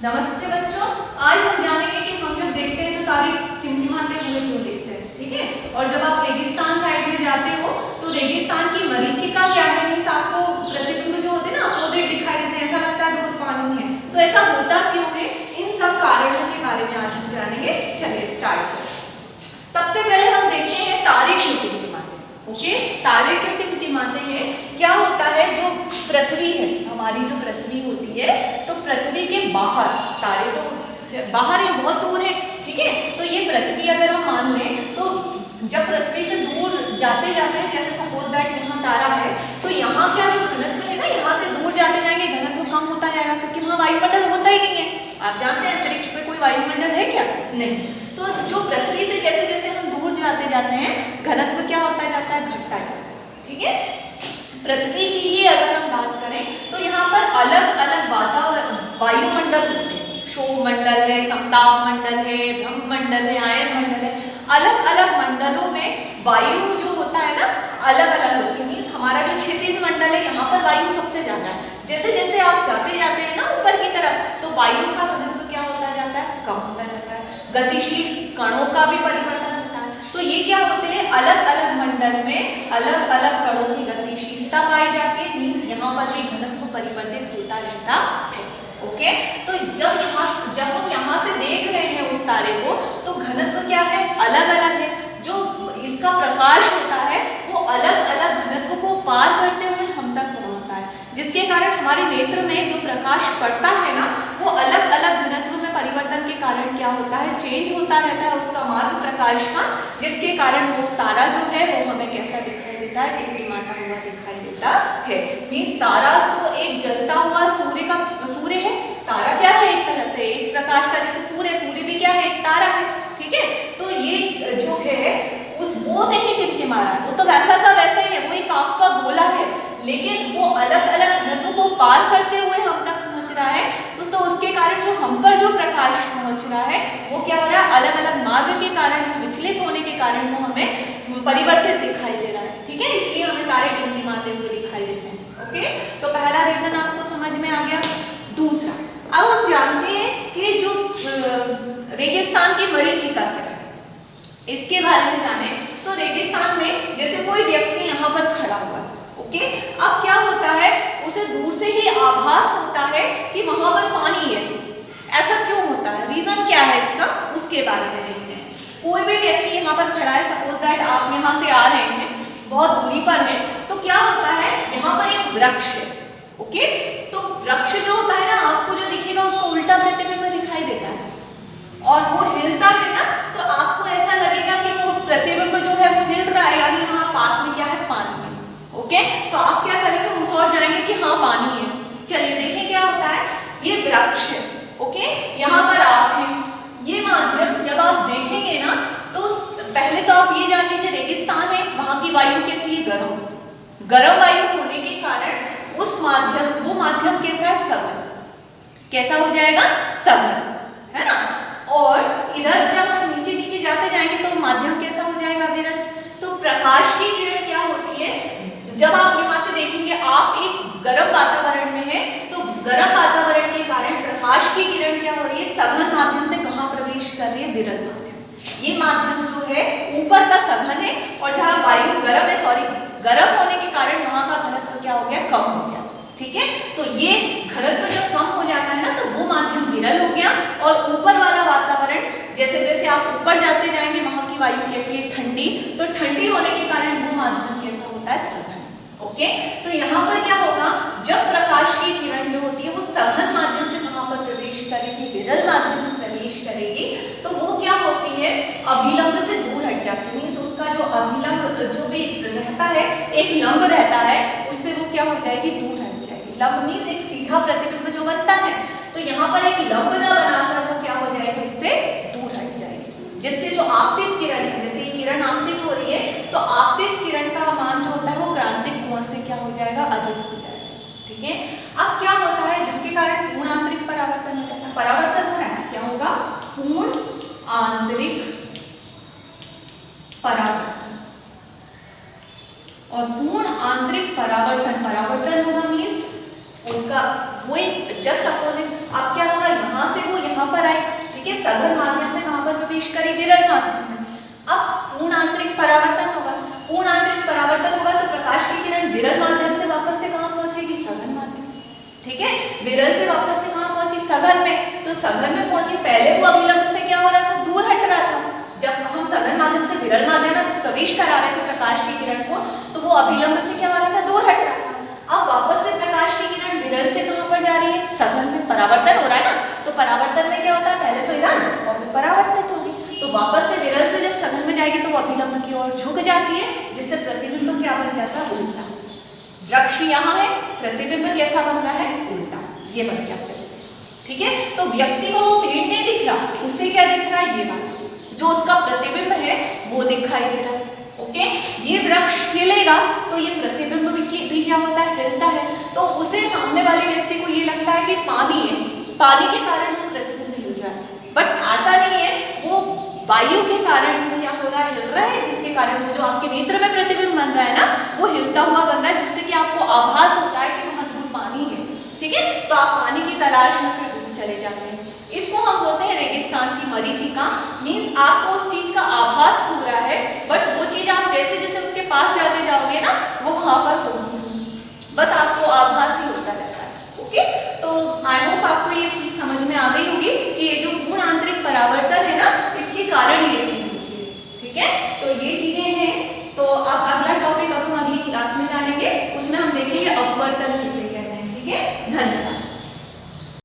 नमस्ते बच्चों, आज हम जानेंगे कि हम जब देखते हैं तो तारे टिमटिमाते हुए क्यों देखते हैं। ठीक है, और जब आप रेगिस्तान साइड में जाते हो तो रेगिस्तान की मरीचिका क्या है, मीन्स आपको प्रतिबिंब जो होते हैं ना अपोजिट दिखाई देते हैं, ऐसा लगता है दूर पानी है। तो ऐसा होता क्यों है, इन सब कारणों के बारे में आज हम जानेंगे। चलिए स्टार्ट करें। सबसे पहले हम देखेंगे तारे क्यों टिमटिमाते हैं। ओके, तारे क्यों टिमटिमाते हैं। क्या होता है, जो पृथ्वी है, हमारी जो पृथ्वी होती है, तो पृथ्वी के बाहर तारे तो बाहर है, बहुत दूर है। ठीक है, तो ये पृथ्वी अगर हम मान लें तो जब पृथ्वी से दूर जाते जाते हैं, जैसे सपोज दैट यहाँ तारा है, तो यहाँ क्या जो घनत्व है ना, यहाँ से दूर जाते जाएंगे घनत्व कम होता जाएगा, क्योंकि वहाँ वायुमंडल होता ही नहीं है। आप जानते हैं अंतरिक्ष पे कोई वायुमंडल है क्या? नहीं। तो जो पृथ्वी से जैसे जैसे हम दूर जाते हैं, घनत्व क्या होता जाता है, घटता जाता है। ठीक है, पृथ्वी की ही अगर हम बात करें तो यहाँ पर अलग अलग वायुमंडल होते हैं। क्षोभमंडल है, समताप मंडल है, ब्रह्ममंडल है, आयन मंडल है। अलग अलग मंडलों में वायु जो होता है ना अलग अलग होती है। मीन्स हमारा जो क्षितिज मंडल है, यहाँ पर वायु सबसे ज्यादा है। जैसे जैसे आप जाते हैं ना ऊपर की तरफ, तो वायु का घनत्व क्या होता जाता है, कम होता जाता है। गतिशील कणों का भी परिवर्तन होता है। तो ये क्या होते हैं, अलग अलग मंडल में अलग अलग कणों की गतिशीलता पाई जाती है। मीन्स यहाँ पर भी घनत्व परिवर्तित होता रहता है। ओके, तो जब हम यहाँ से देख रहे हैं उस तारे को, तो घनत्व क्या है, अलग अलग है। जो इसका प्रकाश होता है वो अलग अलग घनत्व को पार करते हुए हम तक पहुँचता है, जिसके कारण हमारे नेत्र में जो प्रकाश पड़ता है ना, वो अलग अलग घनत्व में परिवर्तन के कारण क्या होता है, चेंज होता रहता है उसका मार्ग प्रकाश का, जिसके कारण वो तारा जो है वो हमें कैसा दिखाई देता है, टिमटिमाता हुआ दिखाई देता है। मीन्स तारा तो एक जलता हुआ सूर्य है। तारा क्या है, एक तरह से एक प्रकाश का जैसे सूर्य भी क्या है, एक तारा है। ठीक है, तो ये जो है वो नहीं टिमटिमा रहा है, वो तो वैसा का वैसा ही है, वो एक आग का गोला है, लेकिन वो अलग अलग घनत्व को पार करते हुए हम तक पहुंच रहा है। तो उसके कारण जो हम पर जो प्रकाश पहुंच रहा है वो क्या हो रहा है, अलग अलग मार्ग के कारण, विचलित होने के कारण वो हमें परिवर्तित दिखाई दे रहा है। ठीक है, इसलिए हमें तारे टिमटिमाते हुए दिखाई देते हैं। ओके, तो पहला रीजन आपको समझ में आ गया। दूसरा, अब हम जानते हैं कि जो रेगिस्तान की मरीचिका क्या है, इसके बारे में जाने। तो रेगिस्तान में जैसे कोई व्यक्ति यहाँ पर खड़ा हुआ है, ओके, अब क्या होता है, उसे दूर से ही आभास होता है कि वहां पर पानी है। ऐसा क्यों होता है, रीजन क्या है इसका, उसके बारे में देखते हैं। कोई भी व्यक्ति यहाँ पर खड़ा है, सपोज दैट आप यहाँ से आ रहे हैं, बहुत दूरी पर है, तो क्या होता है, यहाँ पर एक वृक्ष है। ओके, तो वृक्ष जो होता है ना, आपको जो दिखेगा उसको उल्टा प्रतिबिंब दिखाई देता है, और वो हिलता है ना, तो आपको ऐसा लगेगा कि वो प्रतिबिंब जो है वो हिल रहा है, यानी वहां पास में क्या है, पानी है। ओके, तो आप क्या करेंगे, उस ओर जाएंगे कि हाँ पानी है। चलिए देखें क्या होता है, ये वृक्ष है। ओके, यहाँ पर आप हैं, ये माध्यम जब आप देखेंगे ना, तो पहले तो आप ये जान लीजिए रेगिस्तान है, वहां की वायु कैसी है, गर्म वायु होने के कारण उस वो माध्यम कैसा है, सघन। कैसा हो जाएगा, सघन, है ना। और इधर जब हम नीचे नीचे जाते जाएंगे तो माध्यम कैसा हो जाएगा, विरल। तो प्रकाश की किरण क्या होती है, जब आप यहाँ से देखेंगे, आप एक गर्म वातावरण में है, तो गर्म वातावरण के कारण प्रकाश की किरण क्या हो रही है, सघन माध्यम से कहाँ प्रवेश कर रही है, विरल माध्यम। ये माध्यम जो है ऊपर का सघन है, और जहाँ वायु गर्म है, गर्म होने के कारण वहां का घनत्व क्या हो गया, कम हो गया। ठीक है, तो ये घनत्व जब कम हो जाता है ना, तो वो माध्यम विरल हो गया, और ऊपर वाला वातावरण जैसे जैसे आप ऊपर जाते जाएंगे, वहां की वायु कैसी है, ठंडी, तो ठंडी होने के कारण वो माध्यम कैसा होता है, सघन। ओके, तो यहाँ पर क्या होगा, जब प्रकाश की किरण जो होती है वो सघन माध्यम से वहां पर प्रवेश करेगी, विरल माध्यम में प्रवेश करेगी, तो वो क्या होती है, अभिलंब से दूर हट जाती है। मीन्स उसका जो अभिलंब जो भी रहता है, एक लंब रहता है, उससे वो क्या हो जाएगी, दूर हट जाएगी। लंब मीन्स एक सीधा प्रतिबिंब जो बनता है, तो यहाँ पर एक लंब ना बनाकर वो क्या हो जाएगी, उससे दूर हट जाएगी, जिससे जो आपतित किरण है, जैसे ये किरण आपतित हो रही है, तो आपतित किरण का मान जो होता है वो क्रांतिक कोण से क्या हो जाएगा, अधिक हो जाएगा। ठीक है, अब क्या होता है, जिसके कारण पूर्ण आंतरिक परावर्तन हो जाता है, परावर्तन हो रहा है, क्या होगा, पूर्ण आंतरिक परावर्तन। और पूर्ण आंतरिक परावर्तन होगा मीन्स उसका वही जस्ट सपोज सघन माध्यम से कहां पर प्रवेश करी, विरल माध्यम में। अब पूर्ण आंतरिक परावर्तन होगा, पूर्ण आंतरिक परावर्तन होगा तो प्रकाश की किरण विरल माध्यम से वापस से कहां पहुंचेगी, सघन माध्यम। ठीक है, विरल से वापस से कहां पहुंची, सघन में। तो सघन में पहुंची, पहले वो अभिलंब से क्या हो रहा था, दूर हट रहा था। जब हम सघन माध्यम से विरल माध्यम में प्रवेश करा रहे थे प्रकाश की किरण को, तो वो अभिलंब से क्या हो रहा था, दूर हट रहा था। अब वापस से प्रकाश की किरण विरल से कहां पर जा रही है, सघन में। परावर्तन हो रहा है ना, तो परावर्तन में क्या होता है, पहले तो इधर और फिर परावर्तित होगी। तो वापस से विरल से जब सघन में जाएगी तो वो अभिलंब की ओर झुक जाती है, जिससे प्रतिबिंब क्या बन जाता है, उल्टा। वृक्ष यहाँ है, प्रतिबिंब कैसा बन रहा है, उल्टा, ये बन गया प्रतिबिंब। ठीक है, तो व्यक्ति को वो पेड़ नहीं दिख रहा, उसे क्या दिख रहा है, ये वाला जो उसका प्रतिबिंब है वो दिखाई दे रहा है। ओके, ये वृक्ष हिलेगा तो ये प्रतिबिंब भी क्या होता है, हिलता है। तो उसे सामने वाले व्यक्ति को ये लगता है कि पानी है, पानी के कारण वो प्रतिबिंब हिल रहा है, बट ऐसा नहीं है, वो वायु के कारण क्या हो रहा है, हिल रहा है, जिसके कारण वो जो आपके नेत्र में प्रतिबिंब बन रहा है ना, वो हिलता हुआ बन रहा है, जिससे कि आपको आभास होता है कि वहां दूर पानी है। ठीक है, तो आप पानी की तलाश में फिर दूर चले जाते हैं। इसको हम बोलते हैं रेगिस्तान की मरीचिका। मीन्स आपको उस चीज का आभास हो रहा है, बट वो चीज आप जैसे जैसे उसके पास जाते जाओगे ना, वो वहां पर हो